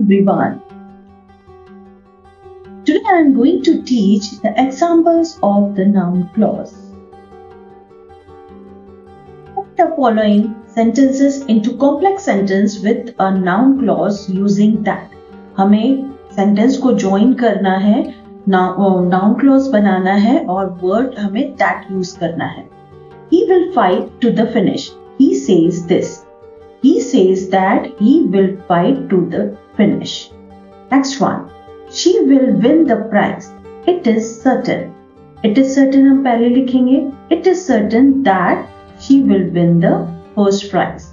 everyone. Today I am going to teach the examples of the noun clause. Put the following sentences into complex sentence with a noun clause using that. हमें sentence को join करना है, noun clause बनाना है और word हमें that use करना है. He will fight to the finish. He says this. He says that he will fight to the finish. Next one. She will win the prize. It is certain. It is certain हम पहले लिखेंगे. It is certain that she will win the first prize.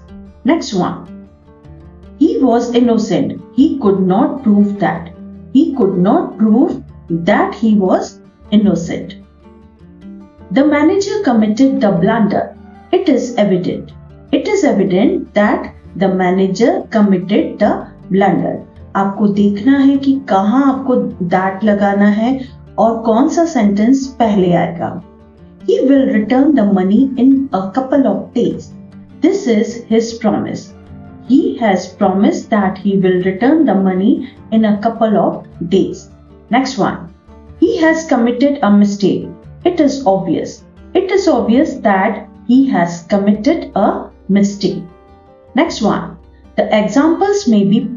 Next one. He was innocent. He could not prove that. He could not prove that he was innocent. The manager committed the blunder. It is evident. It is evident that the manager committed the blunder. आपको देखना है कि कहाँ आपको that लगाना है और कौन सा sentence पहले आएगा. He will return the money in a couple of days. This is his promise. He has promised that he will return the money in a couple of days. Next one. He has committed a mistake. It is obvious. It is obvious that he has committed a mistake. Next one. The exams may be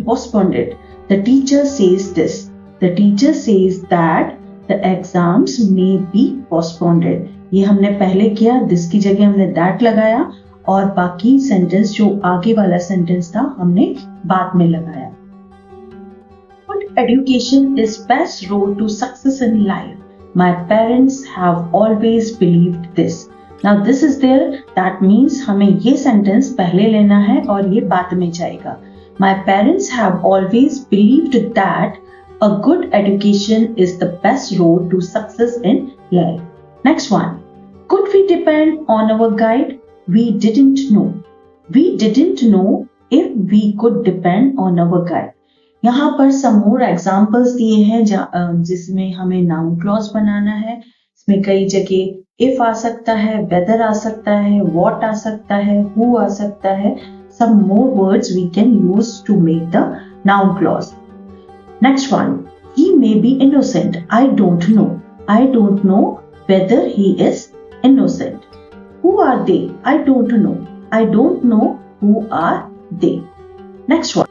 postponed. The teacher says this. The teacher says that the exams may be postponed. ये हमने पहले किया, this की जगह हमने that लगाया और बाकी sentence जो आगे वाला sentence था हमने बाद में लगाया. Good education is best road to success in life. My parents have always believed this. Now this is there. That means हमें ये sentence पहले लेना है और ये बाद में जाएगा. My parents have always believed that a good education is the best road to success in life. Next one. Could we depend on our guide? We didn't know. We didn't know if we could depend on our guide. यहाँ पर some more examples दिए हैं जिसमें हमें noun clause बनाना है. इसमें कई जगह if आ सकता है, whether आ सकता है, what आ सकता है, who आ सकता है. Some more words we can use to make the noun clause. Next one. He may be innocent. I don't know. I don't know whether he is innocent. Who are they? I don't know. I don't know who are they. Next one.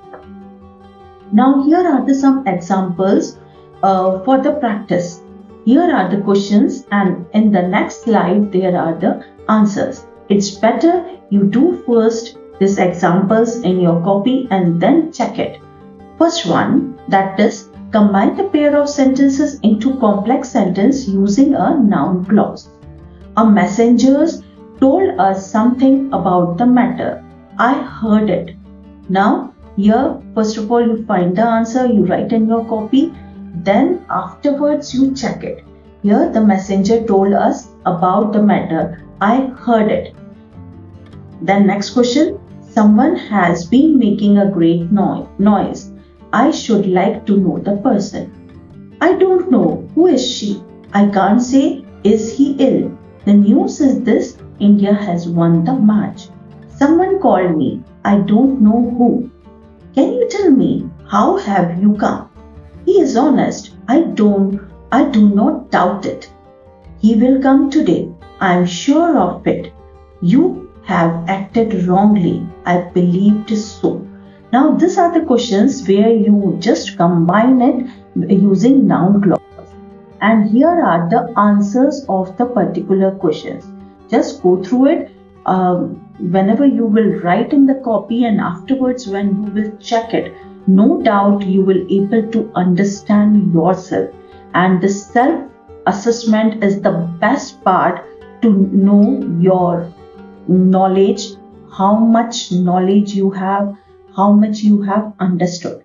Now here are some examples for the practice. Here are the questions and in the next slide there are the answers. It's better you do first these examples in your copy and then check it. First one, that is combine the pair of sentences into complex sentence using a noun clause. A messenger told us something about the matter. I heard it. Now here first of all you find the answer, you write in your copy. Then afterwards you check it. Here the messenger told us about the matter. I heard it. Then next question. Someone has been making a great noise. I should like to know the person. I don't know. Who is she? I can't say. Is he ill? The news is this. India has won the match. Someone called me. I don't know who. Can you tell me how have you come? He is honest. I do not doubt it. He will come today. I am sure of it. You have acted wrongly. I believed so. Now these are the questions where you just combine it using noun clause. And here are the answers of the particular questions. Just go through it. Whenever you will write in the copy and afterwards when you will check it, no doubt you will able to understand yourself, and the self assessment is the best part to know your knowledge, how much knowledge you have, how much you have understood.